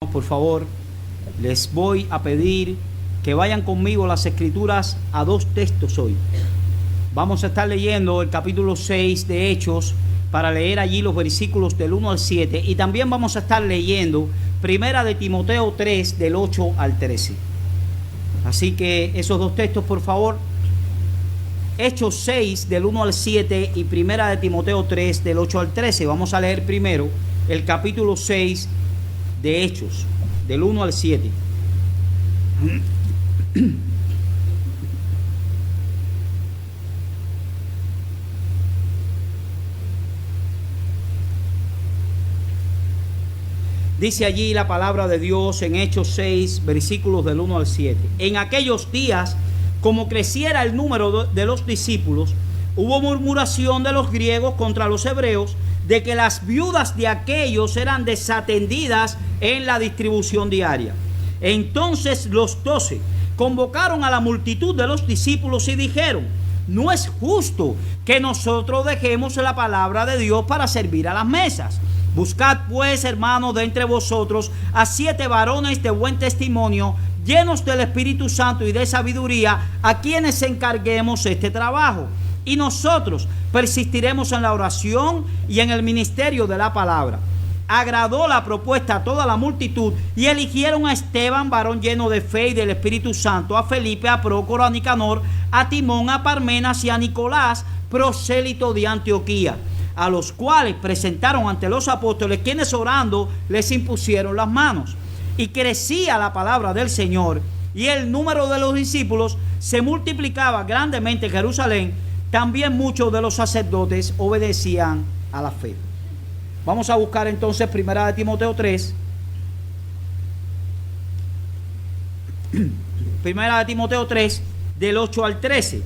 Por favor, les voy a pedir que vayan conmigo las escrituras a dos textos hoy. Vamos a estar leyendo el capítulo 6 de Hechos para leer allí los versículos del 1 al 7 y también vamos a estar leyendo Primera de Timoteo 3 del 8 al 13. Así que esos dos textos, por favor. Hechos 6 del 1 al 7 y Primera de Timoteo 3 del 8 al 13. Vamos a leer primero el capítulo 6 de Hechos, del 1 al 7. Dice allí la palabra de Dios en Hechos 6, versículos del 1 al 7. En aquellos días, como creciera el número de los discípulos, hubo murmuración de los griegos contra los hebreos, de que las viudas de aquellos eran desatendidas en la distribución diaria. Entonces los 12 convocaron a la multitud de los discípulos y dijeron: no es justo que nosotros dejemos la palabra de Dios para servir a las mesas. Buscad pues, hermanos, de entre vosotros a 7 varones de buen testimonio, llenos del Espíritu Santo y de sabiduría, a quienes encarguemos este trabajo. Y nosotros persistiremos en la oración y en el ministerio de la palabra. Agradó la propuesta a toda la multitud y eligieron a Esteban, varón lleno de fe y del Espíritu Santo, a Felipe, a Prócoro, a Nicanor, a Timón, a Parmenas y a Nicolás, prosélito de Antioquía, a los cuales presentaron ante los apóstoles, quienes orando les impusieron las manos. Y crecía la palabra del Señor, y el número de los discípulos se multiplicaba grandemente en Jerusalén. También muchos de los sacerdotes obedecían a la fe. Vamos a buscar entonces Primera de Timoteo 3. Primera de Timoteo 3, del 8 al 13.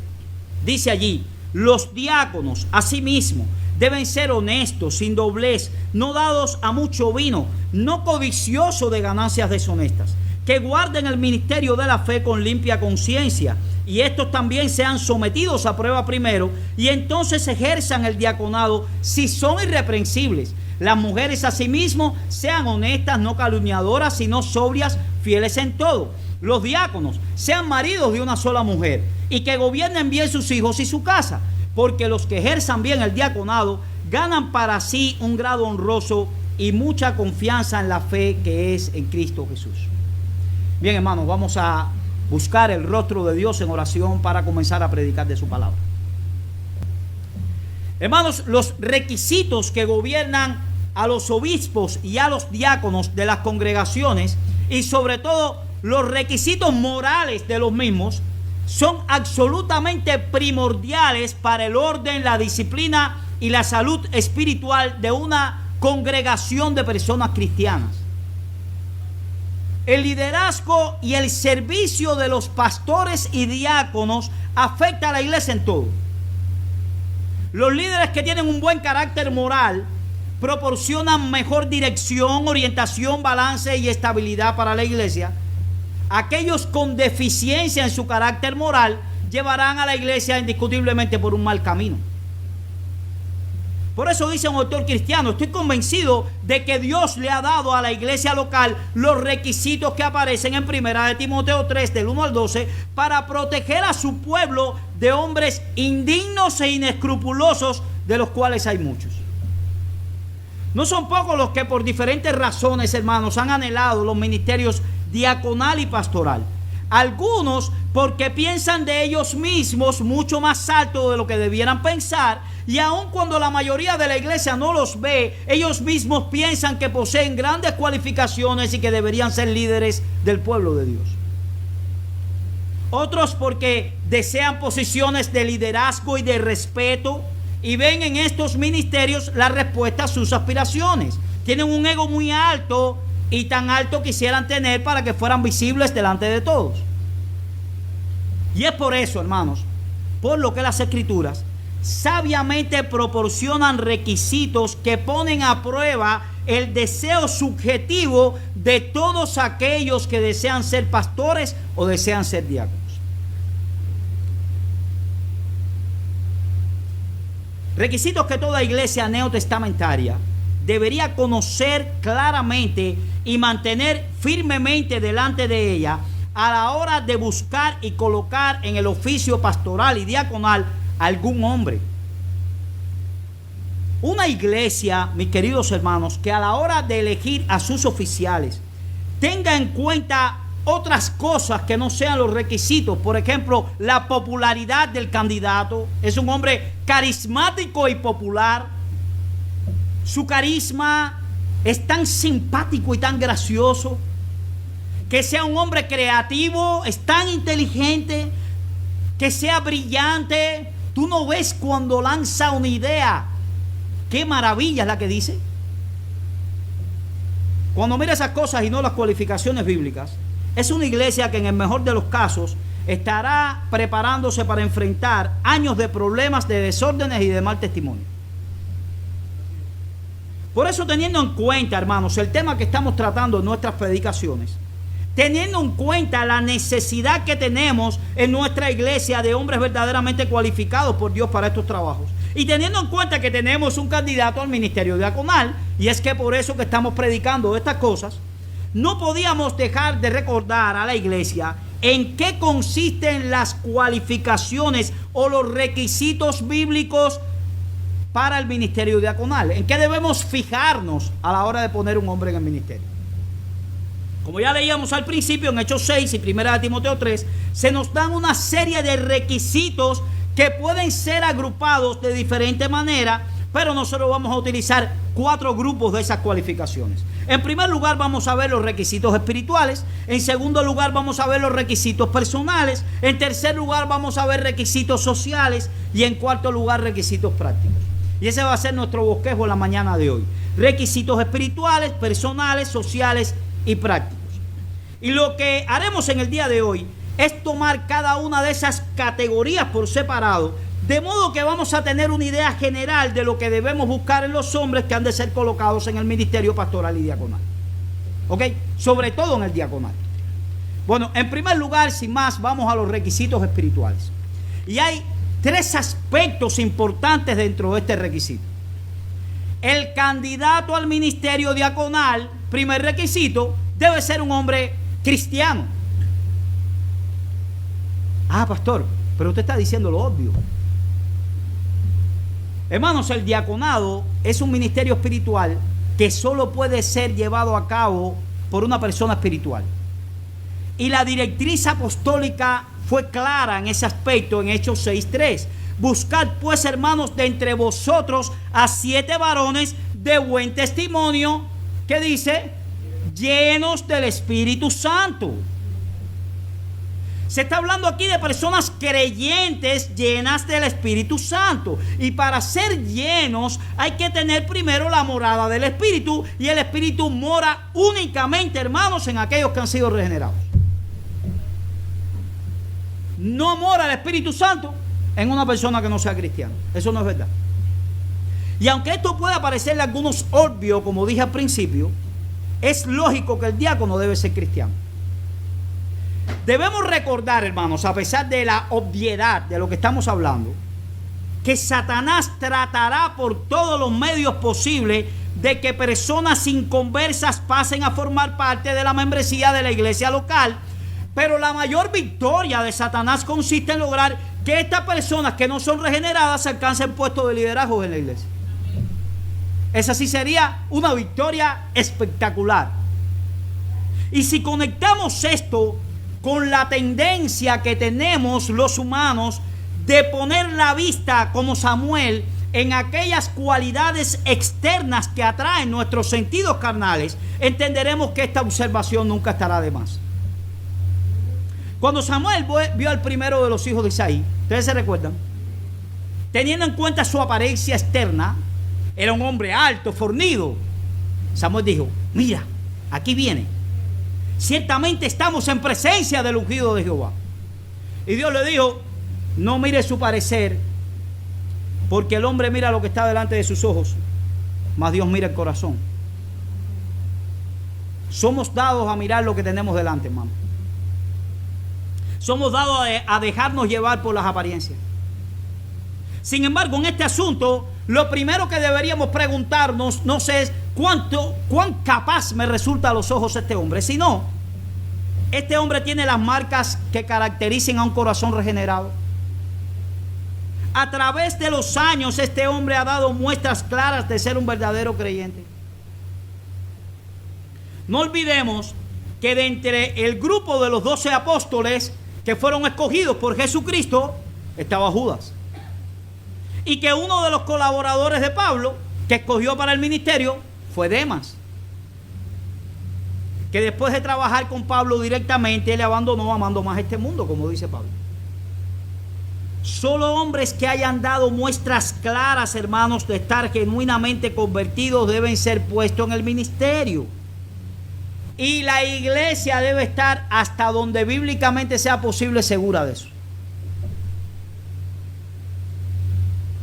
Dice allí: los diáconos, asimismo, deben ser honestos, sin doblez, no dados a mucho vino, no codiciosos de ganancias deshonestas, que guarden el ministerio de la fe con limpia conciencia, y estos también sean sometidos a prueba primero, y entonces ejerzan el diaconado si son irreprensibles. Las mujeres asimismo sean honestas, no calumniadoras, sino sobrias, fieles en todo. Los diáconos sean maridos de una sola mujer, y que gobiernen bien sus hijos y su casa, porque los que ejerzan bien el diaconado ganan para sí un grado honroso y mucha confianza en la fe que es en Cristo Jesús. Bien, hermanos, vamos a buscar el rostro de Dios en oración para comenzar a predicar de su palabra. Hermanos, los requisitos que gobiernan a los obispos y a los diáconos de las congregaciones, y sobre todo los requisitos morales de los mismos, son absolutamente primordiales para el orden, la disciplina y la salud espiritual de una congregación de personas cristianas. El liderazgo y el servicio de los pastores y diáconos afecta a la iglesia en todo. Los líderes que tienen un buen carácter moral proporcionan mejor dirección, orientación, balance y estabilidad para la iglesia. Aquellos con deficiencia en su carácter moral llevarán a la iglesia indiscutiblemente por un mal camino. Por eso dice un autor cristiano: estoy convencido de que Dios le ha dado a la iglesia local los requisitos que aparecen en Primera de Timoteo 3 del 1 al 12 para proteger a su pueblo de hombres indignos e inescrupulosos, de los cuales hay muchos. No son pocos los que por diferentes razones, hermanos, han anhelado los ministerios diaconal y pastoral. Algunos porque piensan de ellos mismos mucho más alto de lo que debieran pensar, y aun cuando la mayoría de la iglesia no los ve, ellos mismos piensan que poseen grandes cualificaciones y que deberían ser líderes del pueblo de Dios. Otros porque desean posiciones de liderazgo y de respeto y ven en estos ministerios la respuesta a sus aspiraciones. Tienen un ego muy alto, y tan alto quisieran tener para que fueran visibles delante de todos. Y es por eso, hermanos, por lo que las Escrituras sabiamente proporcionan requisitos que ponen a prueba el deseo subjetivo de todos aquellos que desean ser pastores o desean ser diáconos. Requisitos que toda iglesia neotestamentaria debería conocer claramente y mantener firmemente delante de ella a la hora de buscar y colocar en el oficio pastoral y diaconal a algún hombre. Una iglesia, mis queridos hermanos, que a la hora de elegir a sus oficiales tenga en cuenta otras cosas que no sean los requisitos. Por ejemplo, la popularidad del candidato. Es un hombre carismático y popular. Su carisma es tan simpático y tan gracioso. Que sea un hombre creativo, es tan inteligente, que sea brillante. Tú no ves cuando lanza una idea. Qué maravilla es la que dice. Cuando mira esas cosas y no las cualificaciones bíblicas, es una iglesia que en el mejor de los casos estará preparándose para enfrentar años de problemas, de desórdenes y de mal testimonio. Por eso, teniendo en cuenta, hermanos, el tema que estamos tratando en nuestras predicaciones, teniendo en cuenta la necesidad que tenemos en nuestra iglesia de hombres verdaderamente cualificados por Dios para estos trabajos, y teniendo en cuenta que tenemos un candidato al ministerio diaconal, y es que por eso que estamos predicando estas cosas, no podíamos dejar de recordar a la iglesia en qué consisten las cualificaciones o los requisitos bíblicos para el ministerio diaconal. En qué debemos fijarnos a la hora de poner un hombre en el ministerio. Como ya leíamos al principio en Hechos 6 y 1 Timoteo 3, se nos dan una serie de requisitos que pueden ser agrupados de diferente manera, pero nosotros vamos a utilizar 4 grupos de esas cualificaciones. En primer lugar vamos a ver los requisitos espirituales. En segundo lugar vamos a ver los requisitos personales. En tercer lugar vamos a ver requisitos sociales. Y en cuarto lugar requisitos prácticos. Y ese va a ser nuestro bosquejo en la mañana de hoy. Requisitos espirituales, personales, sociales y prácticos. Y lo que haremos en el día de hoy es tomar cada una de esas categorías por separado, de modo que vamos a tener una idea general de lo que debemos buscar en los hombres que han de ser colocados en el ministerio pastoral y diaconal. ¿Ok? Sobre todo en el diaconal. Bueno, en primer lugar, sin más, vamos a los requisitos espirituales. Y hay 3 aspectos importantes dentro de este requisito. El candidato al ministerio diaconal, primer requisito, debe ser un hombre cristiano. Ah, pastor, pero usted está diciendo lo obvio. Hermanos, el diaconado es un ministerio espiritual que solo puede ser llevado a cabo por una persona espiritual. Y la directriz apostólica fue clara en ese aspecto en Hechos 6:3. Buscad pues, hermanos, de entre vosotros a 7 varones de buen testimonio, que dice, llenos del Espíritu Santo. Se está hablando aquí de personas creyentes llenas del Espíritu Santo. Y para ser llenos hay que tener primero la morada del Espíritu. Y el Espíritu mora únicamente, hermanos, en aquellos que han sido regenerados. No mora el Espíritu Santo en una persona que no sea cristiana. Eso no es verdad. Y aunque esto pueda parecerle a algunos obvio, como dije al principio, es lógico que el diácono debe ser cristiano. Debemos recordar, hermanos, a pesar de la obviedad de lo que estamos hablando, que Satanás tratará por todos los medios posibles de que personas inconversas pasen a formar parte de la membresía de la iglesia local, pero la mayor victoria de Satanás consiste en lograr que estas personas que no son regeneradas alcancen puestos de liderazgo en la iglesia. Esa sí sería una victoria espectacular. Y si conectamos esto con la tendencia que tenemos los humanos de poner la vista, como Samuel, en aquellas cualidades externas que atraen nuestros sentidos carnales, entenderemos que esta observación nunca estará de más. Cuando Samuel vio al primero de los hijos de Isaí, ¿ustedes se recuerdan? Teniendo en cuenta su apariencia externa, era un hombre alto, fornido. Samuel dijo, mira, aquí viene. Ciertamente estamos en presencia del ungido de Jehová. Y Dios le dijo, no mire su parecer, porque el hombre mira lo que está delante de sus ojos, mas Dios mira el corazón. Somos dados a mirar lo que tenemos delante, hermano. Somos dados a dejarnos llevar por las apariencias. Sin embargo, en este asunto, lo primero que deberíamos preguntarnos no es cuán capaz me resulta a los ojos este hombre, sino, este hombre tiene las marcas que caracterizan a un corazón regenerado. A través de los años, este hombre ha dado muestras claras de ser un verdadero creyente. No olvidemos que de entre el grupo de los 12 apóstoles que fueron escogidos por Jesucristo, estaba Judas. Y que uno de los colaboradores de Pablo, que escogió para el ministerio, fue Demas. Que después de trabajar con Pablo directamente, él abandonó amando más este mundo, como dice Pablo. Solo hombres que hayan dado muestras claras, hermanos, de estar genuinamente convertidos deben ser puestos en el ministerio. Y la iglesia debe estar hasta donde bíblicamente sea posible segura de eso.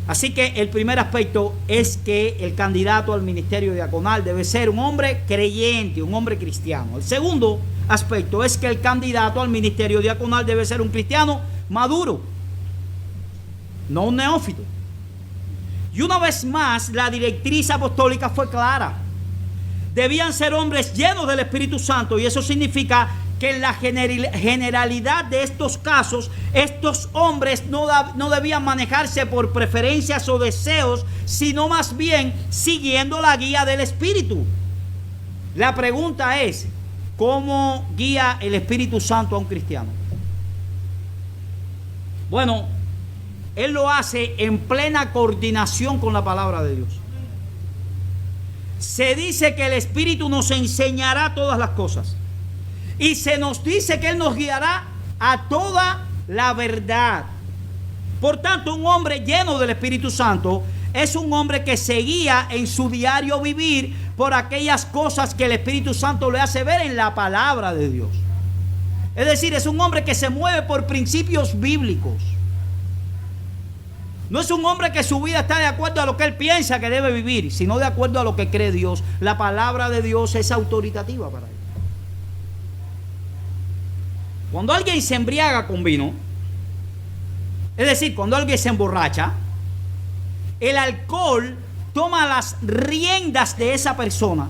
Así que el primer aspecto es que el candidato al ministerio diaconal debe ser un hombre creyente, un hombre cristiano. El segundo aspecto es que el candidato al ministerio diaconal debe ser un cristiano maduro, no un neófito. Y una vez más, la directriz apostólica fue clara. Debían ser hombres llenos del Espíritu Santo, y eso significa que en la generalidad de estos casos, estos hombres no debían manejarse por preferencias o deseos, sino más bien siguiendo la guía del Espíritu. La pregunta es, ¿cómo guía el Espíritu Santo a un cristiano? Bueno, Él lo hace en plena coordinación con la palabra de Dios. Se dice que el Espíritu nos enseñará todas las cosas. Y se nos dice que Él nos guiará a toda la verdad. Por tanto, un hombre lleno del Espíritu Santo es un hombre que se guía en su diario vivir por aquellas cosas que el Espíritu Santo le hace ver en la palabra de Dios. Es decir, es un hombre que se mueve por principios bíblicos. No es un hombre que su vida está de acuerdo a lo que él piensa que debe vivir, sino de acuerdo a lo que cree Dios. La palabra de Dios es autoritativa para él. Cuando alguien se embriaga con vino, es decir, cuando alguien se emborracha, el alcohol toma las riendas de esa persona.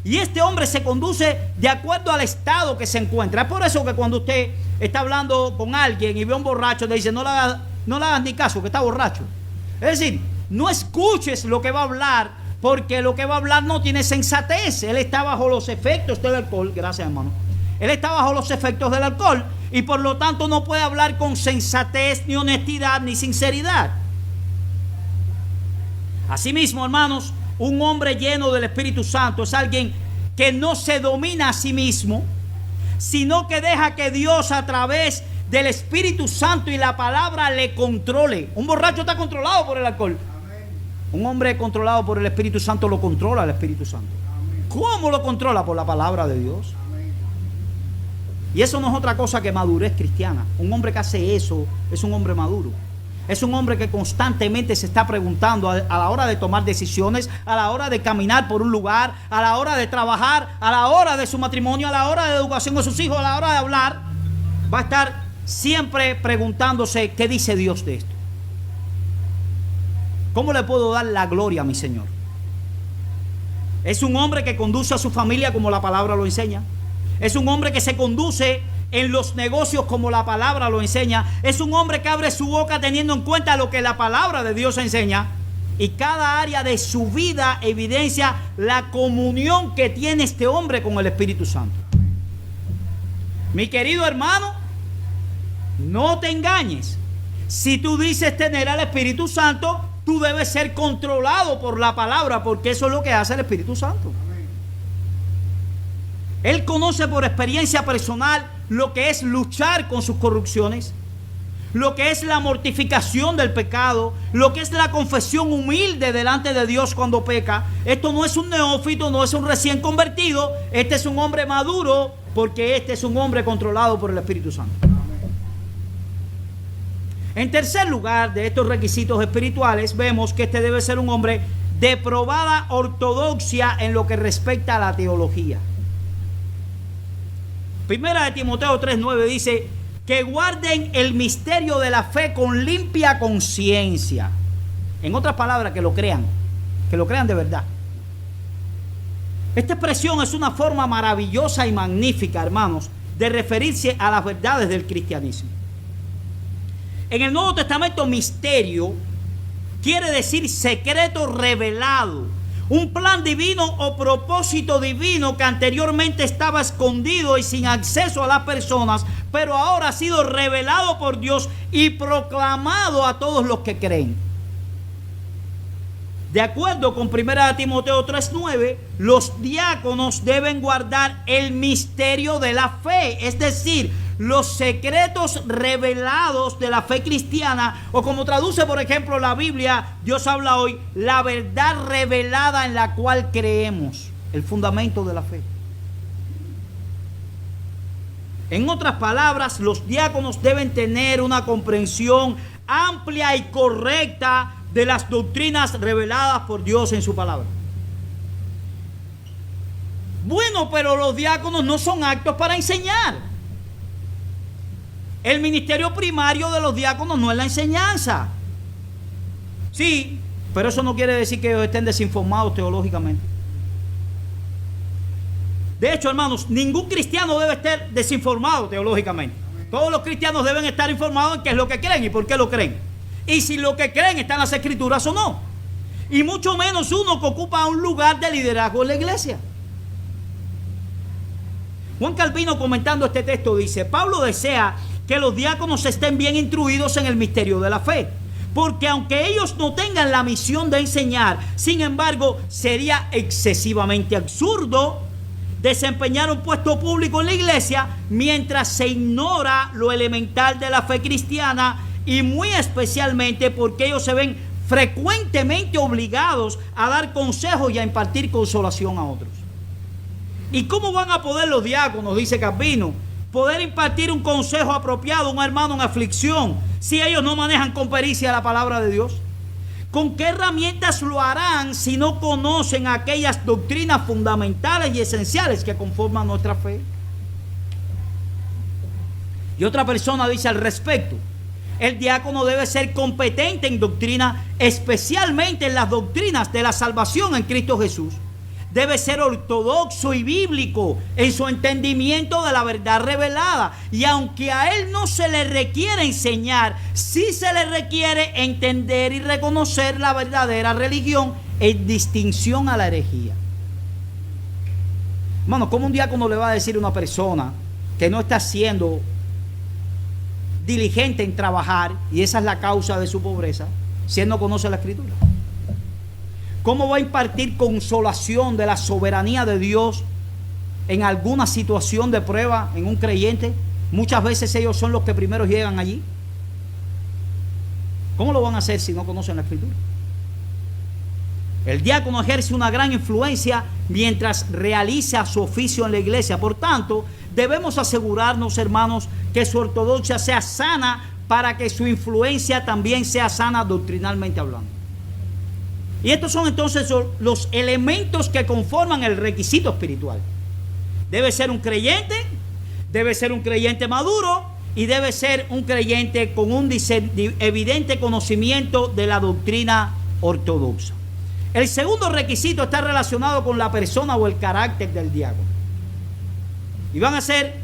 Y este hombre se conduce de acuerdo al estado que se encuentra. Es por eso que cuando usted está hablando con alguien y ve a un borracho, le dice, no le hagas ni caso, que está borracho. Es decir, no escuches lo que va a hablar, porque lo que va a hablar no tiene sensatez. Él está bajo los efectos del alcohol. Gracias, hermano. Él está bajo los efectos del alcohol y por lo tanto no puede hablar con sensatez, ni honestidad, ni sinceridad. Asimismo, hermanos, un hombre lleno del Espíritu Santo es alguien que no se domina a sí mismo, sino que deja que Dios, a través del Espíritu Santo y la palabra, le controle. Un borracho está controlado por el alcohol. Amén. Un hombre controlado por el Espíritu Santo lo controla el Espíritu Santo. Amén. ¿Cómo lo controla? Por la palabra de Dios. Amén. Y eso no es otra cosa que madurez cristiana. Un hombre que hace eso es un hombre maduro. Es un hombre que constantemente se está preguntando a la hora de tomar decisiones, a la hora de caminar por un lugar, a la hora de trabajar, a la hora de su matrimonio, a la hora de educación de sus hijos, a la hora de hablar. Va a estar siempre preguntándose, ¿qué dice Dios de esto? ¿Cómo le puedo dar la gloria a mi Señor? Es un hombre que conduce a su familia como la palabra lo enseña. Es un hombre que se conduce en los negocios como la palabra lo enseña. Es un hombre que abre su boca teniendo en cuenta lo que la palabra de Dios enseña. Y cada área de su vida evidencia la comunión que tiene este hombre con el Espíritu Santo. Mi querido hermano, no te engañes. Si tú dices tener al Espíritu Santo, tú debes ser controlado por la palabra, porque eso es lo que hace el Espíritu Santo. Él conoce por experiencia personal lo que es luchar con sus corrupciones, lo que es la mortificación del pecado, lo que es la confesión humilde delante de Dios cuando peca. Esto no es un neófito, no es un recién convertido. Este es un hombre maduro, porque este es un hombre controlado por el Espíritu Santo. En tercer lugar, de estos requisitos espirituales, vemos que este debe ser un hombre de probada ortodoxia en lo que respecta a la teología. Primera de Timoteo 3:9 dice que guarden el misterio de la fe con limpia conciencia. En otras palabras, que lo crean de verdad. Esta expresión es una forma maravillosa y magnífica, hermanos, de referirse a las verdades del cristianismo. En el Nuevo Testamento, misterio quiere decir secreto revelado, un plan divino o propósito divino que anteriormente estaba escondido y sin acceso a las personas, pero ahora ha sido revelado por Dios y proclamado a todos los que creen. De acuerdo con 1 Timoteo 3:9, los diáconos deben guardar el misterio de la fe, es decir, los secretos revelados de la fe cristiana, o como traduce por ejemplo la Biblia, Dios habla hoy, la verdad revelada en la cual creemos, el fundamento de la fe. En otras palabras, los diáconos deben tener una comprensión amplia y correcta de las doctrinas reveladas por Dios en su palabra. Bueno, pero los diáconos no son aptos para enseñar. El ministerio primario de los diáconos no es la enseñanza. Sí, pero eso no quiere decir que ellos estén desinformados teológicamente. De hecho, hermanos, ningún cristiano debe estar desinformado teológicamente. Todos los cristianos deben estar informados en qué es lo que creen y por qué lo creen. Y si lo que creen está en las Escrituras o no. Y mucho menos uno que ocupa un lugar de liderazgo en la iglesia. Juan Calvino, comentando este texto, dice: Pablo desea que los diáconos estén bien instruidos en el misterio de la fe, porque aunque ellos no tengan la misión de enseñar, sin embargo, sería excesivamente absurdo desempeñar un puesto público en la iglesia mientras se ignora lo elemental de la fe cristiana, y muy especialmente porque ellos se ven frecuentemente obligados a dar consejos y a impartir consolación a otros. ¿Y cómo van a poder los diáconos, dice Calvino, poder impartir un consejo apropiado a un hermano en aflicción si ellos no manejan con pericia la palabra de Dios? ¿Con qué herramientas lo harán si no conocen aquellas doctrinas fundamentales y esenciales que conforman nuestra fe? Y otra persona dice al respecto: el diácono debe ser competente en doctrina, especialmente en las doctrinas de la salvación en Cristo Jesús. Debe ser ortodoxo y bíblico en su entendimiento de la verdad revelada. Y aunque a él no se le requiere enseñar, sí se le requiere entender y reconocer la verdadera religión en distinción a la herejía. Hermano, ¿cómo un diácono le va a decir a una persona que no está siendo diligente en trabajar, y esa es la causa de su pobreza, si él no conoce la Escritura? ¿Cómo va a impartir consolación de la soberanía de Dios en alguna situación de prueba en un creyente? Muchas veces ellos son los que primero llegan allí. ¿Cómo lo van a hacer si no conocen la Escritura? El diácono ejerce una gran influencia mientras realiza su oficio en la iglesia. Por tanto, debemos asegurarnos, hermanos, que su ortodoxia sea sana para que su influencia también sea sana doctrinalmente hablando. Y estos son entonces los elementos que conforman el requisito espiritual. Debe ser un creyente maduro, y debe ser un creyente con un evidente conocimiento de la doctrina ortodoxa. El segundo requisito está relacionado con la persona o el carácter del diácono. Y van a ser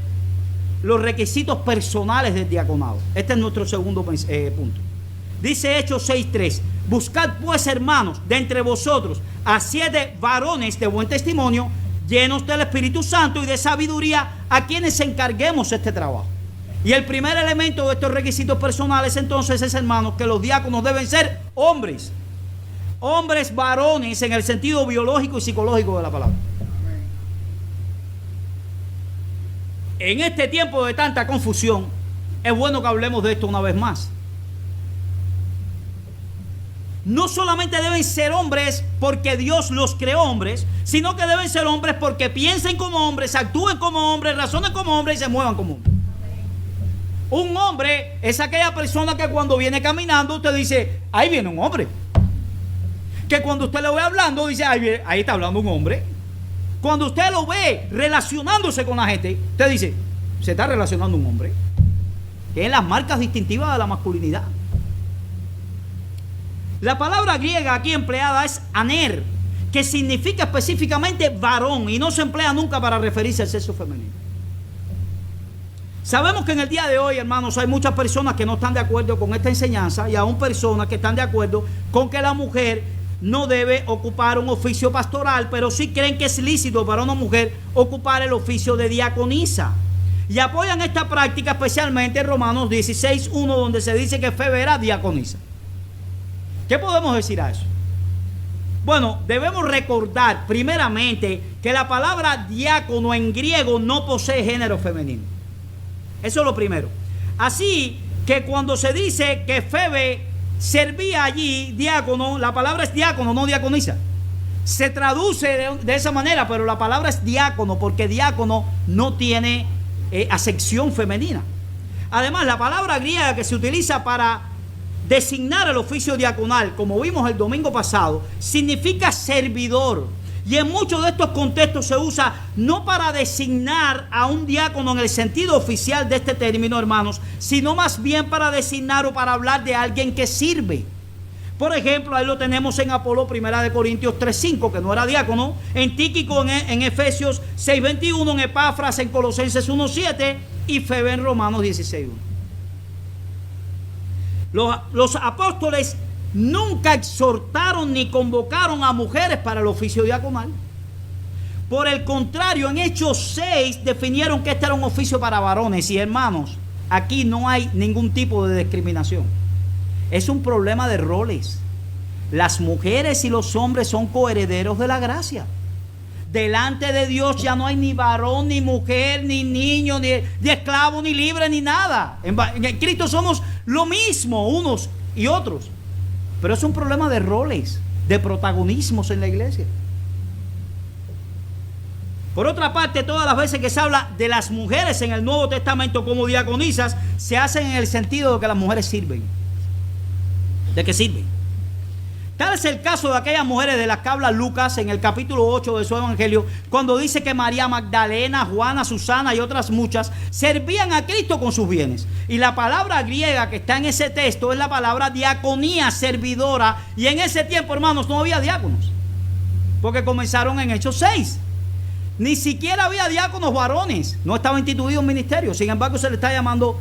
los requisitos personales del diaconado. Este es nuestro segundo punto. Dice Hechos 6:3: buscad pues, hermanos, de entre vosotros a 7 varones de buen testimonio, llenos del Espíritu Santo y de sabiduría, a quienes encarguemos este trabajo. Y el primer elemento de estos requisitos personales entonces es, hermanos, que los diáconos deben ser hombres. Hombres varones en el sentido biológico y psicológico de la palabra. En este tiempo de tanta confusión, es bueno que hablemos de esto una vez más. No solamente deben ser hombres porque Dios los creó hombres, sino que deben ser hombres porque piensen como hombres, actúen como hombres, razonen como hombres y se muevan como hombres. Un hombre es aquella persona que cuando viene caminando usted dice: ahí viene un hombre. Que cuando usted lo ve hablando dice: ahí está hablando un hombre. Cuando usted lo ve relacionándose con la gente, usted dice: se está relacionando un hombre. Tienen las marcas distintivas de la masculinidad. La palabra griega aquí empleada es aner, que significa específicamente varón y no se emplea nunca para referirse al sexo femenino. Sabemos que en el día de hoy, hermanos, hay muchas personas que no están de acuerdo con esta enseñanza y aún personas que están de acuerdo con que la mujer no debe ocupar un oficio pastoral, pero sí creen que es lícito para una mujer ocupar el oficio de diaconisa. Y apoyan esta práctica especialmente en Romanos 16:1, donde se dice que Febe era diaconisa. ¿Qué podemos decir a eso? Bueno, debemos recordar primeramente que la palabra diácono en griego no posee género femenino. Eso es lo primero. Así que cuando se dice que Febe servía allí diácono, la palabra es diácono, no diaconisa. Se traduce de esa manera, pero la palabra es diácono porque diácono no tiene acepción femenina. Además, la palabra griega que se utiliza para designar el oficio diaconal, como vimos el domingo pasado, significa servidor. Y en muchos de estos contextos se usa no para designar a un diácono en el sentido oficial de este término, hermanos, sino más bien para designar o para hablar de alguien que sirve. Por ejemplo, ahí lo tenemos en Apolo, 1 Corintios 3:5, que no era diácono, en Tíquico en Efesios 6:21, en Epafras en Colosenses 1:7 y Febe en Romanos 16:1. Los apóstoles nunca exhortaron ni convocaron a mujeres para el oficio diaconal. Por el contrario, en Hechos 6 definieron que este era un oficio para varones. Y hermanos, aquí no hay ningún tipo de discriminación. Es un problema de roles. Las mujeres y los hombres son coherederos de la gracia. Delante de Dios ya no hay ni varón, ni mujer, ni niño, ni esclavo, ni libre, ni nada. En Cristo somos lo mismo unos y otros. Pero es un problema de roles, de protagonismos en la iglesia. Por otra parte, todas las veces que se habla de las mujeres en el Nuevo Testamento como diaconisas, se hacen en el sentido de que las mujeres sirven. ¿De qué sirven? Tal es el caso de aquellas mujeres de las que habla Lucas en el capítulo 8 de su evangelio, cuando dice que María Magdalena, Juana, Susana y otras muchas servían a Cristo con sus bienes. Y la palabra griega que está en ese texto es la palabra diaconía, servidora. Y en ese tiempo, hermanos, no había diáconos, porque comenzaron en Hechos 6. Ni siquiera había diáconos varones, no estaba instituido un ministerio. Sin embargo, se le está llamando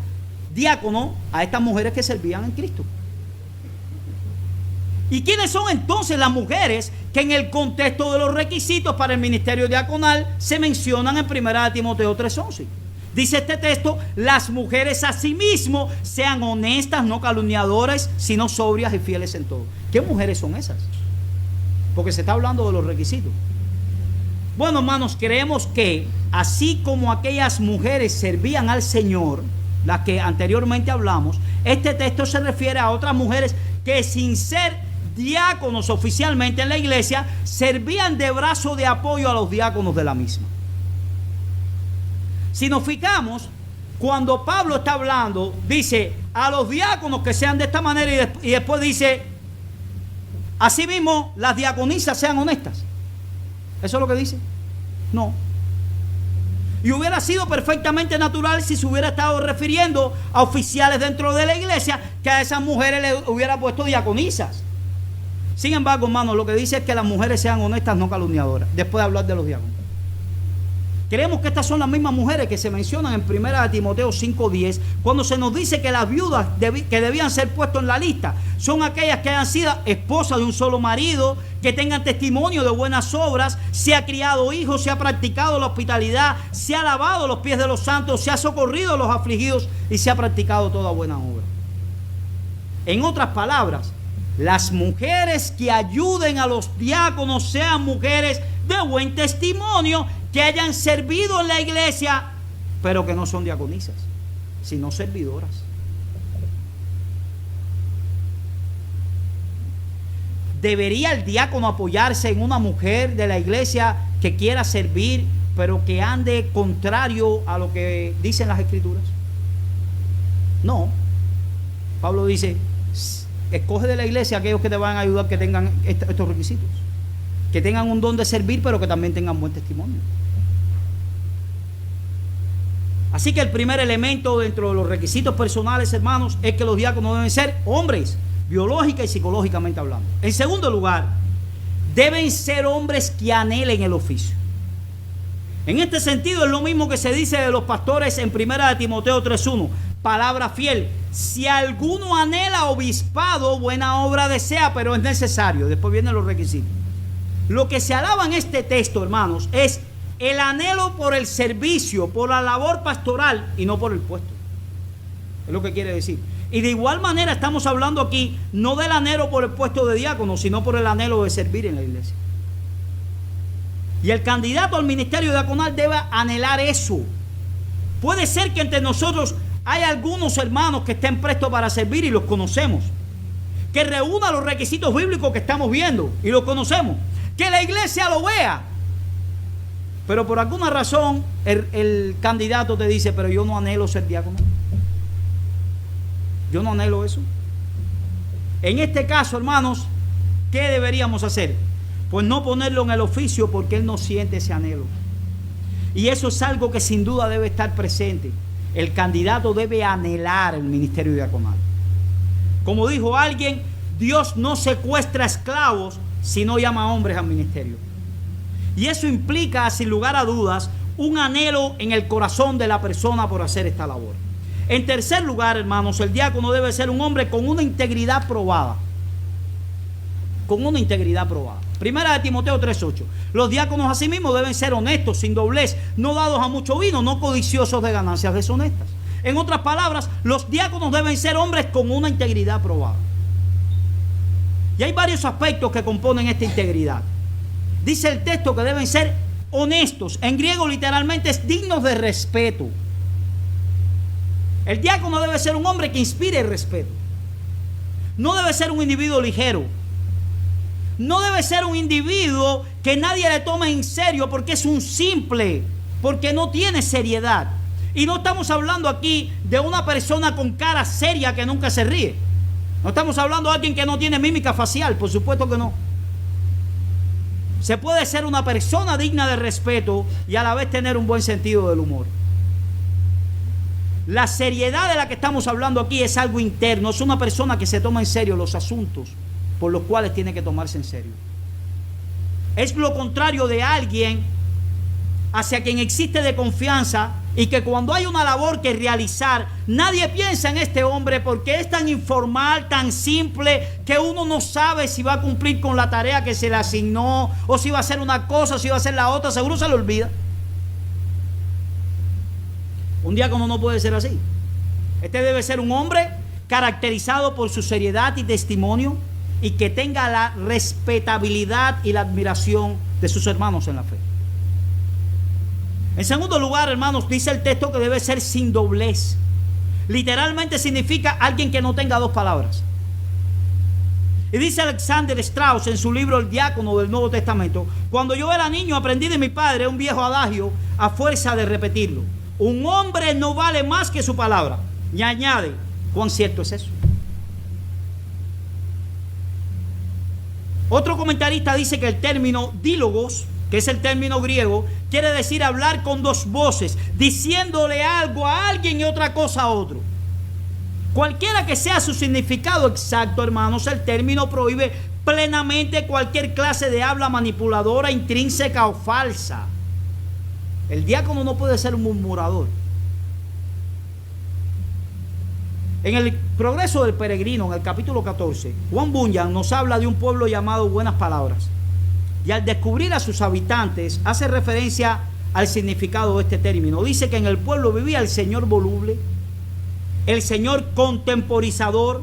diácono a estas mujeres que servían en Cristo. ¿Y quiénes son entonces las mujeres que en el contexto de los requisitos para el ministerio diaconal se mencionan en 1 Timoteo 3:11? Dice este texto: las mujeres asimismo sean honestas, no calumniadoras, sino sobrias y fieles en todo. ¿Qué mujeres son esas? Porque se está hablando de los requisitos. Bueno, hermanos, creemos que así como aquellas mujeres servían al Señor, las que anteriormente hablamos, este texto se refiere a otras mujeres que sin ser diáconos oficialmente en la iglesia servían de brazo de apoyo a los diáconos de la misma. Si nos fijamos, cuando Pablo está hablando, dice a los diáconos que sean de esta manera y después dice, asimismo las diaconisas sean honestas. ¿Eso es lo que dice? No. Y hubiera sido perfectamente natural si se hubiera estado refiriendo a oficiales dentro de la iglesia, que a esas mujeres le hubiera puesto diaconisas. Sin embargo, hermanos, lo que dice es que las mujeres sean honestas, no calumniadoras, después de hablar de los diáconos. Creemos que estas son las mismas mujeres que se mencionan en 1 Timoteo 5:10, cuando se nos dice que las viudas que debían ser puestas en la lista son aquellas que hayan sido esposas de un solo marido, que tengan testimonio de buenas obras, se ha criado hijos, se ha practicado la hospitalidad, se ha lavado los pies de los santos, se ha socorrido a los afligidos y se ha practicado toda buena obra. En otras palabras, las mujeres que ayuden a los diáconos sean mujeres de buen testimonio, que hayan servido en la iglesia, pero que no son diaconisas, sino servidoras. ¿Debería el diácono apoyarse en una mujer de la iglesia que quiera servir, pero que ande contrario a lo que dicen las escrituras? No. Pablo dice, escoge de la iglesia aquellos que te van a ayudar, que tengan estos requisitos, que tengan un don de servir, pero que también tengan buen testimonio. Así que el primer elemento dentro de los requisitos personales, hermanos, es que los diáconos deben ser hombres biológica y psicológicamente hablando. En segundo lugar, deben ser hombres que anhelen el oficio. En este sentido es lo mismo que se dice de los pastores en 1 Timoteo 3:1. Palabra fiel. Si alguno anhela obispado, buena obra desea, pero es necesario. Después vienen los requisitos. Lo que se alaba en este texto, hermanos, es el anhelo por el servicio, por la labor pastoral y no por el puesto. Es lo que quiere decir. Y de igual manera estamos hablando aquí no del anhelo por el puesto de diácono, sino por el anhelo de servir en la iglesia. Y el candidato al ministerio diaconal debe anhelar eso. Puede ser que entre nosotros hay algunos hermanos que estén prestos para servir y los conocemos, que reúnan los requisitos bíblicos que estamos viendo y los conocemos, que la iglesia lo vea, pero por alguna razón el candidato te dice: pero yo no anhelo ser diácono, yo no anhelo eso. En este caso, hermanos, ¿qué deberíamos hacer? Pues no ponerlo en el oficio, porque él no siente ese anhelo. Y eso es algo que sin duda debe estar presente. El candidato debe anhelar el ministerio diaconal. Como dijo alguien, Dios no secuestra esclavos, sino llama a hombres al ministerio. Y eso implica, sin lugar a dudas, un anhelo en el corazón de la persona por hacer esta labor. En tercer lugar, hermanos, el diácono debe ser un hombre con una integridad probada. Con una integridad probada. 1 Timoteo 3:8. Los diáconos asimismo deben ser honestos, sin doblez, no dados a mucho vino, no codiciosos de ganancias deshonestas. En otras palabras, los diáconos deben ser hombres con una integridad probada. Y hay varios aspectos que componen esta integridad. Dice el texto que deben ser honestos. En griego literalmente es dignos de respeto. El diácono debe ser un hombre que inspire el respeto. No debe ser un individuo ligero. No debe ser un individuo que nadie le tome en serio porque es un simple, porque no tiene seriedad. Y no estamos hablando aquí de una persona con cara seria que nunca se ríe. No estamos hablando de alguien que no tiene mímica facial, por supuesto que no. Se puede ser una persona digna de respeto y a la vez tener un buen sentido del humor. La seriedad de la que estamos hablando aquí es algo interno, es una persona que se toma en serio los asuntos por los cuales tiene que tomarse en serio. Es lo contrario de alguien hacia quien existe de confianza y que cuando hay una labor que realizar, nadie piensa en este hombre porque es tan informal, tan simple, que uno no sabe si va a cumplir con la tarea que se le asignó, o si va a hacer una cosa, o si va a hacer la otra, seguro se le olvida. Un diácono no puede ser así. Este debe ser un hombre caracterizado por su seriedad y testimonio, y que tenga la respetabilidad y la admiración de sus hermanos en la fe. En segundo lugar, hermanos, dice el texto que debe ser sin doblez. Literalmente significa alguien que no tenga dos palabras. Y dice Alexander Strauss en su libro El Diácono del Nuevo Testamento: cuando yo era niño aprendí de mi padre un viejo adagio a fuerza de repetirlo: un hombre no vale más que su palabra. Y añade: ¿cuán cierto es eso? Otro comentarista dice que el término dílogos, que es el término griego, quiere decir hablar con dos voces, diciéndole algo a alguien y otra cosa a otro. Cualquiera que sea su significado exacto, hermanos, el término prohíbe plenamente cualquier clase de habla manipuladora, intrínseca o falsa. El diácono no puede ser un murmurador. En el Progreso del Peregrino, en el capítulo 14, Juan Bunyan nos habla de un pueblo llamado Buenas Palabras. Y al descubrir a sus habitantes, hace referencia al significado de este término. Dice que en el pueblo vivía el Señor voluble, el Señor contemporizador,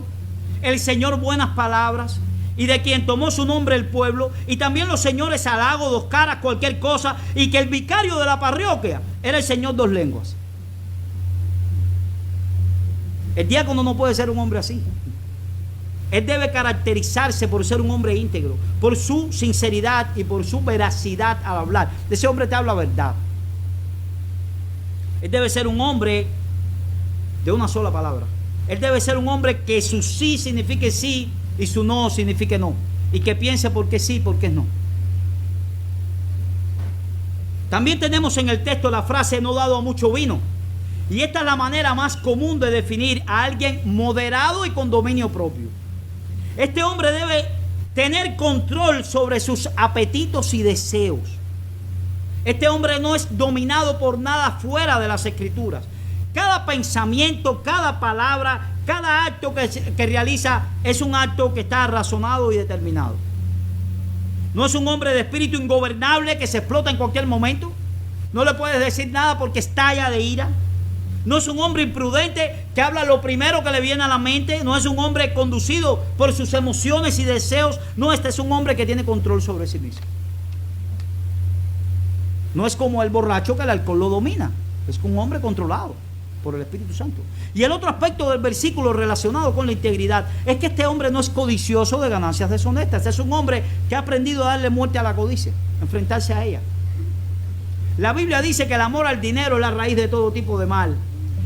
el Señor Buenas Palabras, y de quien tomó su nombre el pueblo, y también los señores Halago, Dos Caras, cualquier cosa, y que el vicario de la parroquia era el Señor Dos Lenguas. El diácono no puede ser un hombre así. Él debe caracterizarse por ser un hombre íntegro, por su sinceridad y por su veracidad al hablar. Ese hombre te habla verdad. Él debe ser un hombre de una sola palabra. Él debe ser un hombre que su sí signifique sí y su no signifique no. Y que piense por qué sí y por qué no. También tenemos en el texto la frase no dado a mucho vino. Y esta es la manera más común de definir a alguien moderado y con dominio propio. Este hombre debe tener control sobre sus apetitos y deseos. Este hombre no es dominado por nada fuera de las Escrituras. Cada pensamiento, cada palabra, cada acto que realiza es un acto que está razonado y determinado. No es un hombre de espíritu ingobernable que se explota en cualquier momento. No le puedes decir nada porque estalla de ira. No es un hombre imprudente que habla lo primero que le viene a la mente. No es un hombre conducido por sus emociones y deseos. No, este es un hombre que tiene control sobre sí mismo. No es como el borracho que el alcohol lo domina. Es un hombre controlado por el Espíritu Santo. Y el otro aspecto del versículo relacionado con la integridad es que este hombre no es codicioso de ganancias deshonestas. Es un hombre que ha aprendido a darle muerte a la codicia, enfrentarse a ella. La Biblia dice que el amor al dinero es la raíz de todo tipo de mal.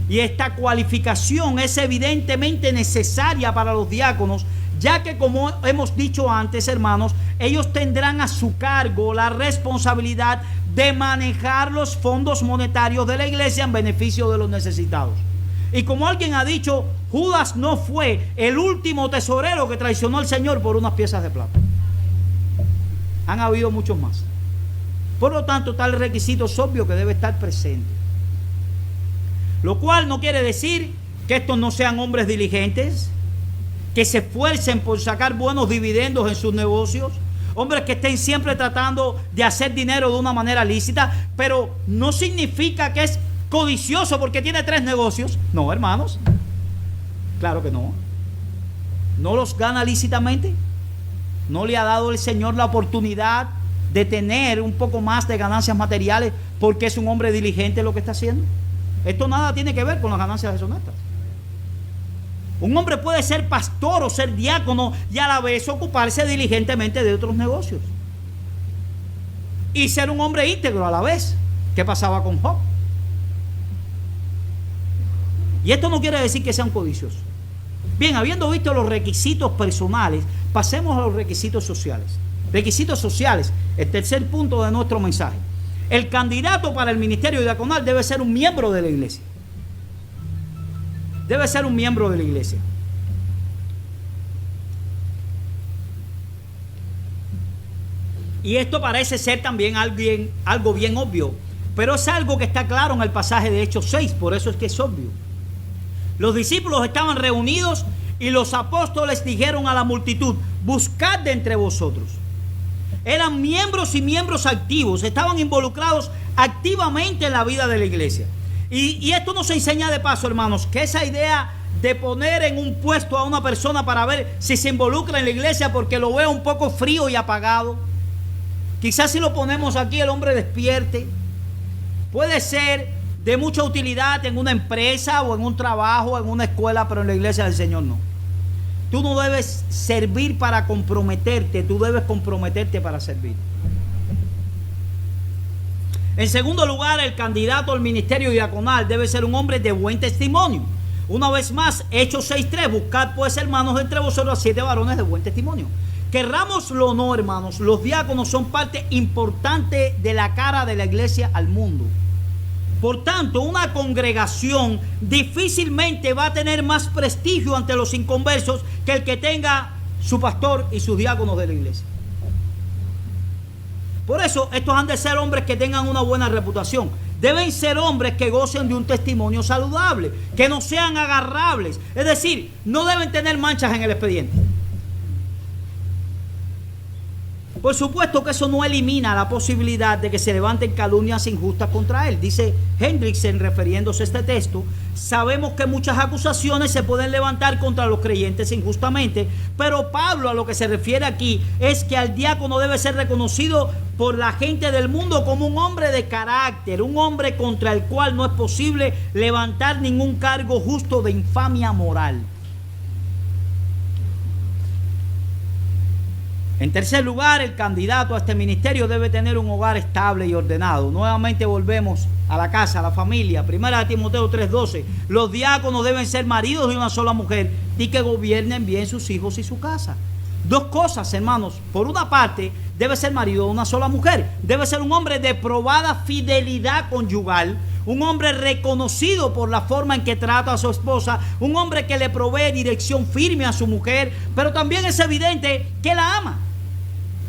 Y esta cualificación es evidentemente necesaria para los diáconos, ya que, como hemos dicho antes, hermanos, ellos tendrán a su cargo la responsabilidad de manejar los fondos monetarios de la iglesia en beneficio de los necesitados. Y como alguien ha dicho, Judas no fue el último tesorero que traicionó al Señor por unas piezas de plata. Han habido muchos más. Por lo tanto, tal requisito es obvio que debe estar presente. Lo cual no quiere decir que estos no sean hombres diligentes, que se esfuercen por sacar buenos dividendos en sus negocios, hombres que estén siempre tratando de hacer dinero de una manera lícita, pero no significa que es codicioso porque tiene 3 negocios. No, hermanos, claro que no. No los gana lícitamente. No le ha dado el Señor la oportunidad de tener un poco más de ganancias materiales porque es un hombre diligente en lo que está haciendo. Esto nada tiene que ver con las ganancias deshonestas. Un hombre puede ser pastor o ser diácono y a la vez ocuparse diligentemente de otros negocios. Y ser un hombre íntegro a la vez. ¿Qué pasaba con Job? Y esto no quiere decir que sean codiciosos. Bien, habiendo visto los requisitos personales, pasemos a los requisitos sociales. Requisitos sociales, el tercer punto de nuestro mensaje. El candidato para el ministerio diaconal debe ser un miembro de la iglesia. Debe ser un miembro de la iglesia. Y esto parece ser también algo bien obvio, pero es algo que está claro en el pasaje de Hechos 6, por eso es que es obvio. Los discípulos estaban reunidos y los apóstoles dijeron a la multitud: buscad de entre vosotros. Eran miembros y miembros activos, estaban involucrados activamente en la vida de la iglesia. Y esto nos enseña de paso, hermanos, que esa idea de poner en un puesto a una persona para ver si se involucra en la iglesia porque lo veo un poco frío y apagado, quizás si lo ponemos aquí el hombre despierte, puede ser de mucha utilidad en una empresa o en un trabajo, en una escuela, pero en la iglesia del Señor no. Tú no debes servir para comprometerte, tú debes comprometerte para servir. En segundo lugar, el candidato al ministerio diaconal debe ser un hombre de buen testimonio. Una vez más, Hechos 6:3, buscad pues, hermanos, entre vosotros a 7 varones de buen testimonio. Querrámoslo o no, hermanos, los diáconos son parte importante de la cara de la iglesia al mundo. Por tanto, una congregación difícilmente va a tener más prestigio ante los inconversos que el que tenga su pastor y sus diáconos de la iglesia. Por eso, estos han de ser hombres que tengan una buena reputación. Deben ser hombres que gocen de un testimonio saludable, que no sean agarrables. Es decir, no deben tener manchas en el expediente. Por supuesto que eso no elimina la posibilidad de que se levanten calumnias injustas contra él. Dice Hendrickson, refiriéndose a este texto: sabemos que muchas acusaciones se pueden levantar contra los creyentes injustamente, pero Pablo a lo que se refiere aquí es que al diácono debe ser reconocido por la gente del mundo como un hombre de carácter, un hombre contra el cual no es posible levantar ningún cargo justo de infamia moral. En tercer lugar, el candidato a este ministerio debe tener un hogar estable y ordenado. Nuevamente volvemos a la casa, a la familia. Primera de Timoteo 3:12. Los diáconos deben ser maridos de una sola mujer y que gobiernen bien sus hijos y su casa. Dos cosas, hermanos. Por una parte, debe ser marido de una sola mujer. Debe ser un hombre de probada fidelidad conyugal, un hombre reconocido por la forma en que trata a su esposa, un hombre que le provee dirección firme a su mujer, pero también es evidente que la ama.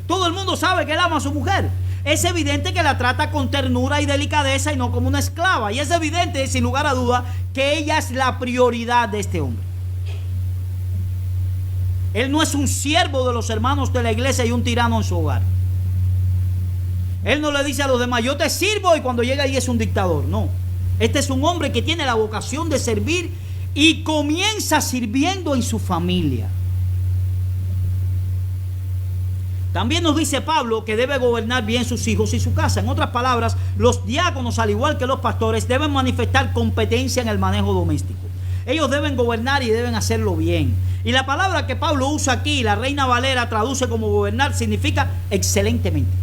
Todo el mundo sabe que él ama a su mujer. Es evidente que la trata con ternura y delicadeza y no como una esclava. Y es evidente, sin lugar a duda, que ella es la prioridad de este hombre. Él no es un siervo de los hermanos de la iglesia y un tirano en su hogar. Él no le dice a los demás, yo te sirvo, y cuando llega ahí es un dictador. No. Este es un hombre que tiene la vocación de servir y comienza sirviendo en su familia. También nos dice Pablo que debe gobernar bien sus hijos y su casa. En otras palabras, los diáconos, al igual que los pastores, deben manifestar competencia en el manejo doméstico. Ellos deben gobernar y deben hacerlo bien. Y la palabra que Pablo usa aquí, la Reina Valera traduce como gobernar, significa excelentemente.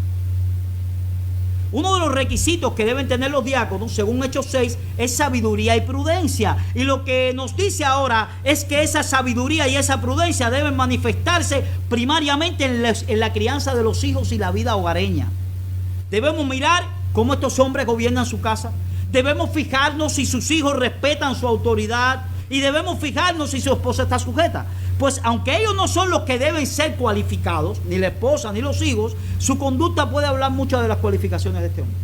Uno de los requisitos que deben tener los diáconos, según Hechos 6, es sabiduría y prudencia. Y lo que nos dice ahora es que esa sabiduría y esa prudencia deben manifestarse primariamente en la crianza de los hijos y la vida hogareña. Debemos mirar cómo estos hombres gobiernan su casa. Debemos fijarnos si sus hijos respetan su autoridad. Y debemos fijarnos si su esposa está sujeta. Pues aunque ellos no son los que deben ser cualificados, ni la esposa ni los hijos, su conducta puede hablar mucho de las cualificaciones de este hombre.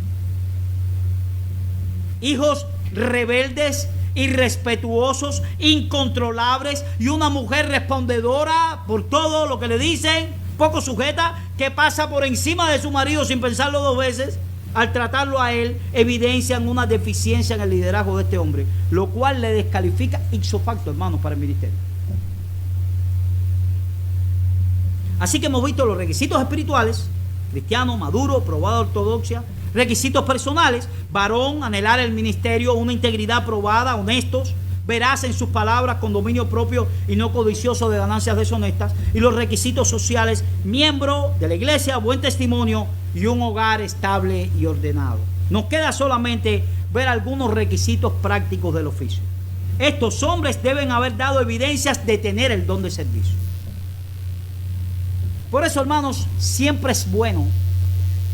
Hijos rebeldes, irrespetuosos, incontrolables, y una mujer respondedora por todo lo que le dicen, poco sujeta, que pasa por encima de su marido sin pensarlo dos veces. Al tratarlo a él, evidencian una deficiencia en el liderazgo de este hombre, lo cual le descalifica ipso facto, hermanos, para el ministerio. Así que hemos visto los requisitos espirituales: cristiano, maduro, probado ortodoxia. Requisitos personales: varón, anhelar el ministerio, una integridad probada, honestos, veraz en sus palabras, con dominio propio y no codicioso de ganancias deshonestas. Y los requisitos sociales: miembro de la iglesia, buen testimonio y un hogar estable y ordenado. Nos queda solamente ver algunos requisitos prácticos del oficio. Estos hombres deben haber dado evidencias de tener el don de servicio. Por eso, hermanos, siempre es bueno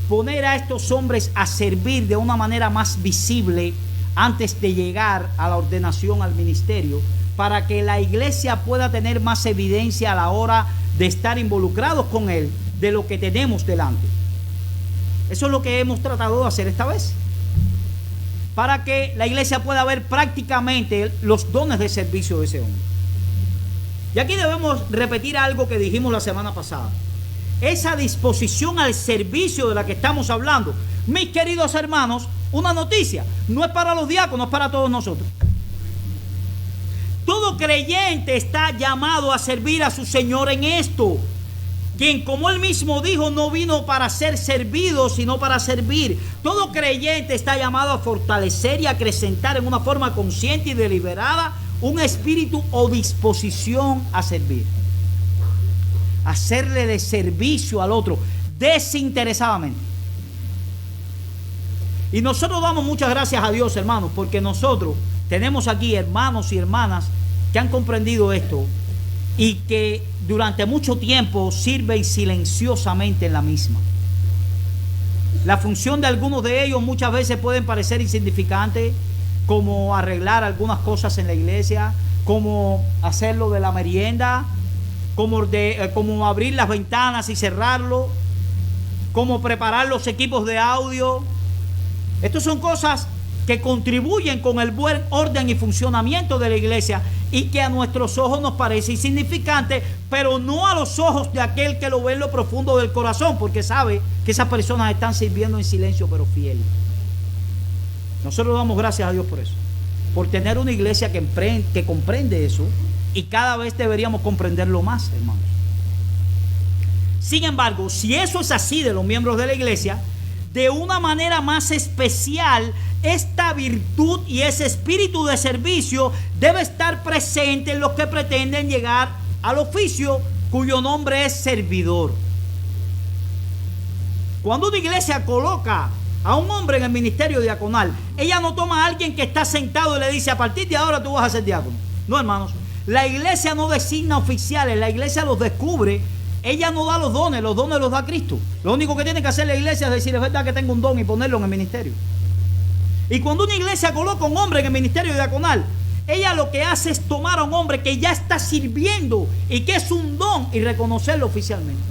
poner a estos hombres a servir de una manera más visible antes de llegar a la ordenación al ministerio, para que la iglesia pueda tener más evidencia a la hora de estar involucrados con él de lo que tenemos delante. Eso es lo que hemos tratado de hacer esta vez, para que la iglesia pueda ver prácticamente los dones de servicio de ese hombre. Y aquí debemos repetir algo que dijimos la semana pasada. Esa disposición al servicio de la que estamos hablando, mis queridos hermanos, una noticia, no es para los diáconos, es para todos nosotros. Todo creyente está llamado a servir a su Señor en esto, quien, como él mismo dijo, no vino para ser servido, sino para servir. Todo creyente está llamado a fortalecer y acrecentar en una forma consciente y deliberada un espíritu o disposición a servir. Hacerle de servicio al otro desinteresadamente. Y nosotros damos muchas gracias a Dios, hermanos, porque nosotros tenemos aquí hermanos y hermanas que han comprendido esto y que durante mucho tiempo sirven silenciosamente en la misma. La función de algunos de ellos muchas veces pueden parecer insignificantes, como arreglar algunas cosas en la iglesia, como hacerlo de la merienda, como abrir las ventanas y cerrarlo, como preparar los equipos de audio. Estas son cosas que contribuyen con el buen orden y funcionamiento de la iglesia y que a nuestros ojos nos parece insignificante, pero no a los ojos de aquel que lo ve en lo profundo del corazón, porque sabe que esas personas están sirviendo en silencio pero fiel. Nosotros damos gracias a Dios por eso, por tener una iglesia que comprende eso, y cada vez deberíamos comprenderlo más, hermanos. Sin embargo, si eso es así de los miembros de la iglesia, de una manera más especial, esta virtud y ese espíritu de servicio debe estar presente en los que pretenden llegar al oficio cuyo nombre es servidor. Cuando una iglesia coloca a un hombre en el ministerio diaconal, ella no toma a alguien que está sentado y le dice: a partir de ahora tú vas a ser diácono. No, hermanos, la iglesia no designa oficiales, la iglesia los descubre. Ella no da los dones los da Cristo. Lo único que tiene que hacer la iglesia es decir: es verdad que tengo un don, y ponerlo en el ministerio. Y cuando una iglesia coloca a un hombre en el ministerio diaconal, ella lo que hace es tomar a un hombre que ya está sirviendo y que es un don y reconocerlo oficialmente.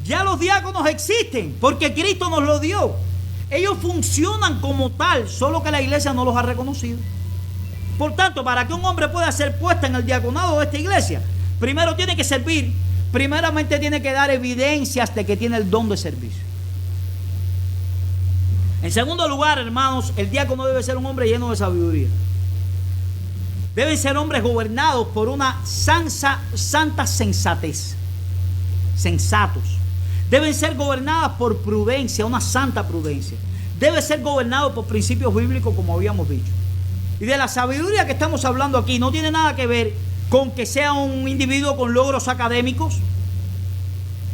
Ya los diáconos existen porque Cristo nos lo dio. Ellos funcionan como tal, solo que la iglesia no los ha reconocido. Por tanto, para que un hombre pueda ser puesto en el diaconado de esta iglesia, primero tiene que servir, primeramente tiene que dar evidencias de que tiene el don de servicio. En segundo lugar, hermanos, el diácono debe ser un hombre lleno de sabiduría. Deben ser hombres gobernados por una santa sensatez. Sensatos. Deben ser gobernadas por prudencia, una santa prudencia. Debe ser gobernado por principios bíblicos, como habíamos dicho. Y de la sabiduría que estamos hablando aquí no tiene nada que ver con que sea un individuo con logros académicos,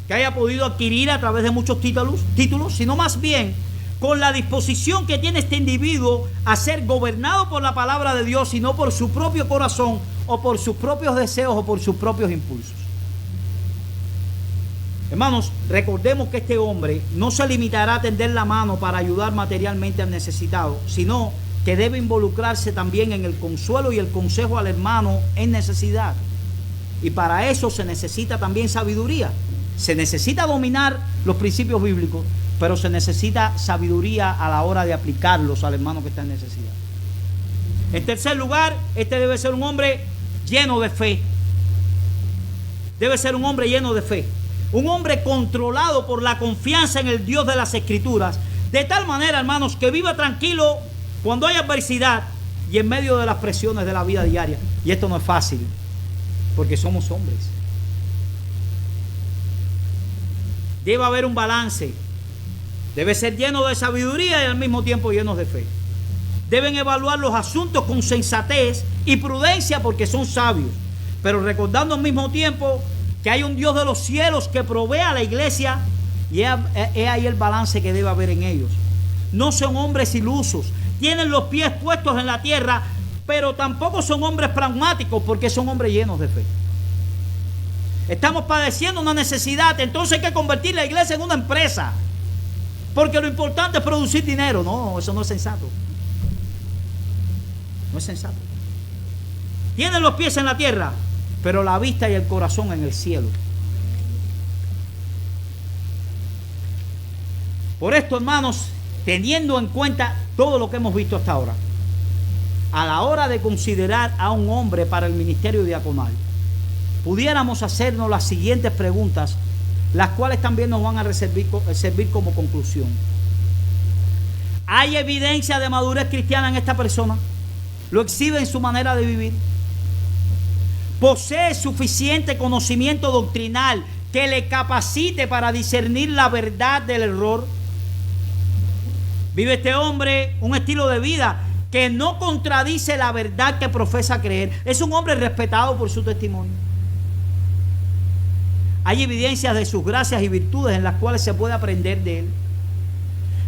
que haya podido adquirir a través de muchos títulos, sino más bien con la disposición que tiene este individuo a ser gobernado por la palabra de Dios y no por su propio corazón o por sus propios deseos o por sus propios impulsos. Hermanos, recordemos que este hombre no se limitará a tender la mano para ayudar materialmente al necesitado, sino que debe involucrarse también en el consuelo y el consejo al hermano en necesidad. Y para eso se necesita también sabiduría. Se necesita dominar los principios bíblicos, pero se necesita sabiduría a la hora de aplicarlos al hermano que está en necesidad. En tercer lugar, este debe ser un hombre lleno de fe. Debe ser un hombre lleno de fe. Un hombre controlado por la confianza en el Dios de las Escrituras. De tal manera, hermanos, que viva tranquilo cuando hay adversidad y en medio de las presiones de la vida diaria. Y esto no es fácil, porque somos hombres. Debe haber un balance. Debe ser lleno de sabiduría y al mismo tiempo lleno de fe. Deben evaluar los asuntos con sensatez y prudencia porque son sabios, pero recordando al mismo tiempo que hay un Dios de los cielos que provee a la iglesia, y es ahí el balance que debe haber en ellos. No son hombres ilusos, tienen los pies puestos en la tierra, pero tampoco son hombres pragmáticos porque son hombres llenos de fe. Estamos padeciendo una necesidad, entonces hay que convertir la iglesia en una empresa, porque lo importante es producir dinero. No, eso no es sensato. No es sensato. Tienen los pies en la tierra, pero la vista y el corazón en el cielo. Por esto, hermanos, teniendo en cuenta todo lo que hemos visto hasta ahora, a la hora de considerar a un hombre para el ministerio diaconal, pudiéramos hacernos las siguientes preguntas, las cuales también nos van a servir como conclusión. ¿Hay evidencia de madurez cristiana en esta persona? ¿Lo exhibe en su manera de vivir? ¿Posee suficiente conocimiento doctrinal que le capacite para discernir la verdad del error? ¿Vive este hombre un estilo de vida que no contradice la verdad que profesa creer? ¿Es un hombre respetado por su testimonio? ¿Hay evidencias de sus gracias y virtudes en las cuales se puede aprender de él?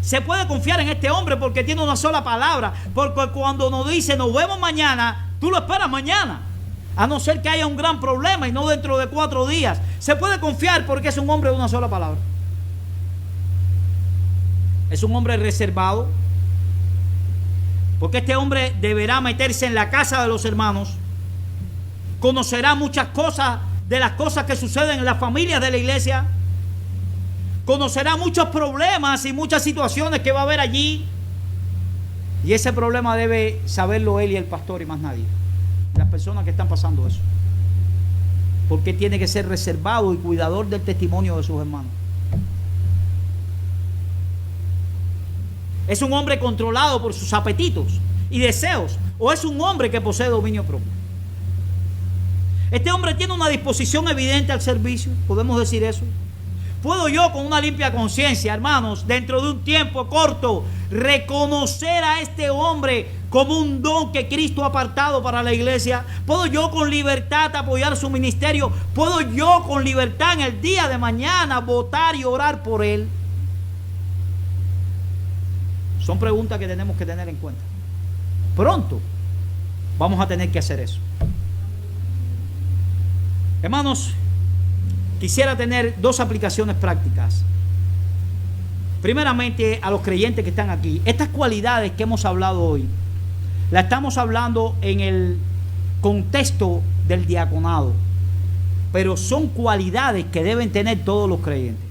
Se puede confiar en este hombre porque tiene una sola palabra, porque cuando nos dice nos vemos mañana, tú lo esperas mañana, a no ser que haya un gran problema y no dentro de 4 días. Se puede confiar porque es un hombre de una sola palabra. Es un hombre reservado, porque este hombre deberá meterse en la casa de los hermanos, conocerá muchas cosas de las cosas que suceden en las familias de la iglesia, conocerá muchos problemas y muchas situaciones que va a haber allí, y ese problema debe saberlo él y el pastor y más nadie, las personas que están pasando eso, porque tiene que ser reservado y cuidador del testimonio de sus hermanos. ¿Es un hombre controlado por sus apetitos y deseos, o es un hombre que posee dominio propio? ¿Este hombre tiene una disposición evidente al servicio? ¿Podemos decir eso? ¿Puedo yo con una limpia conciencia, hermanos, dentro de un tiempo corto, reconocer a este hombre como un don que Cristo ha apartado para la iglesia? ¿Puedo yo con libertad apoyar su ministerio? ¿Puedo yo con libertad en el día de mañana votar y orar por él? Son preguntas que tenemos que tener en cuenta. Pronto vamos a tener que hacer eso. Hermanos, quisiera tener 2 aplicaciones prácticas. primeramente a los creyentes que están aquí. Estas cualidades que hemos hablado hoy, las estamos hablando en el contexto del diaconado, pero son cualidades que deben tener todos los creyentes.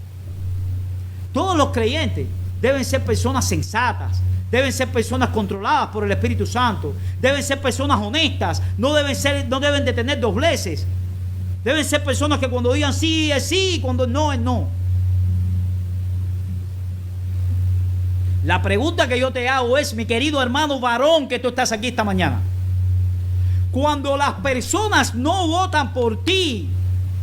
Todos los creyentes deben ser personas sensatas, deben ser personas controladas por el Espíritu Santo, deben ser personas honestas, no deben de tener dobleces, deben ser personas que cuando digan sí es sí, cuando no es no. La pregunta que yo te hago es, mi querido hermano varón que tú estás aquí esta mañana, cuando las personas no votan por ti,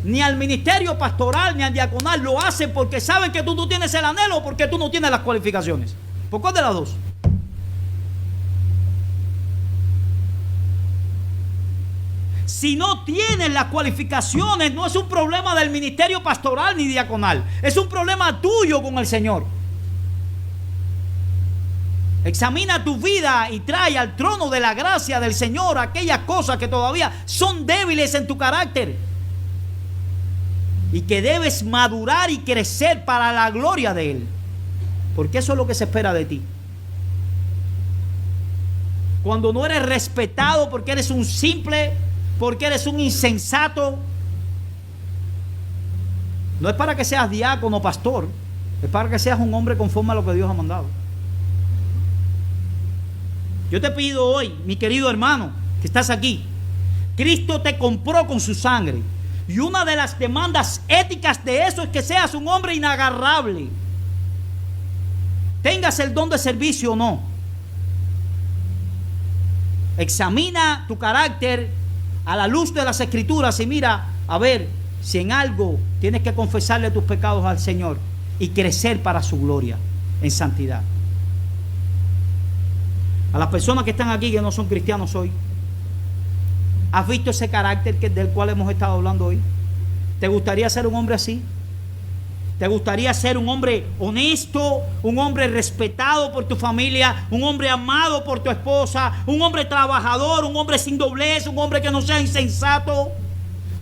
ni al ministerio pastoral, ni al diaconal, lo hacen porque saben que tú no tienes el anhelo o porque tú no tienes las cualificaciones. ¿Por cuál de las dos? Si no tienes las cualificaciones, no es un problema del ministerio pastoral ni diaconal, es un problema tuyo con el Señor. Examina tu vida y trae al trono de la gracia del Señor aquellas cosas que todavía son débiles en tu carácter y que debes madurar y crecer para la gloria de Él, porque eso es lo que se espera de ti. Cuando no eres respetado porque eres un simple, porque eres un insensato, no es para que seas diácono o pastor, es para que seas un hombre conforme a lo que Dios ha mandado. Yo te pido hoy, mi querido hermano, que estás aquí, Cristo te compró con su sangre. Y una de las demandas éticas de eso es que seas un hombre inagarrable. Tengas el don de servicio o no. Examina tu carácter a la luz de las Escrituras y mira a ver si en algo tienes que confesarle tus pecados al Señor y crecer para su gloria en santidad. A las personas que están aquí que no son cristianos hoy, ¿has visto ese carácter del cual hemos estado hablando hoy? ¿Te gustaría ser un hombre así? ¿Te gustaría ser un hombre honesto, un hombre respetado por tu familia, un hombre amado por tu esposa, un hombre trabajador, un hombre sin doblez, un hombre que no sea insensato?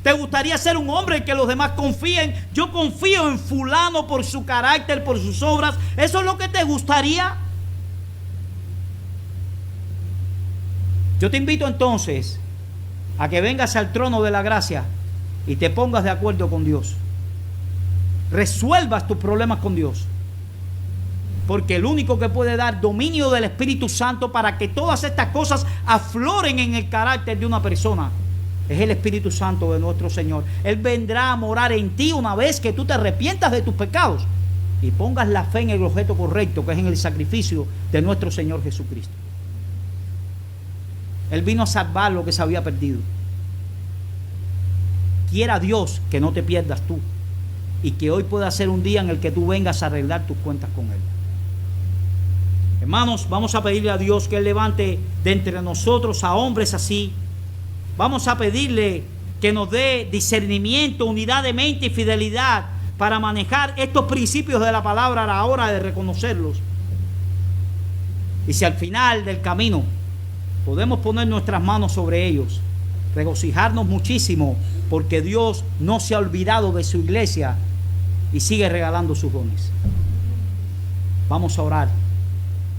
¿Te gustaría ser un hombre en que los demás confíen? Yo confío en fulano por su carácter, por sus obras. ¿Eso es lo que te gustaría? Yo te invito entonces a que vengas al trono de la gracia y te pongas de acuerdo con Dios. Resuelvas tus problemas con Dios. Porque el único que puede dar dominio del Espíritu Santo para que todas estas cosas afloren en el carácter de una persona es el Espíritu Santo de nuestro Señor. Él vendrá a morar en ti una vez que tú te arrepientas de tus pecados y pongas la fe en el objeto correcto, que es en el sacrificio de nuestro Señor Jesucristo. Él vino a salvar lo que se había perdido. Quiera Dios que no te pierdas tú y que hoy pueda ser un día en el que tú vengas a arreglar tus cuentas con Él. Hermanos, vamos a pedirle a Dios que Él levante de entre nosotros a hombres así. Vamos a pedirle que nos dé discernimiento, unidad de mente y fidelidad para manejar estos principios de la palabra a la hora de reconocerlos. Y si al final del camino podemos poner nuestras manos sobre ellos, regocijarnos muchísimo porque Dios no se ha olvidado de su iglesia y sigue regalando sus dones. Vamos a orar.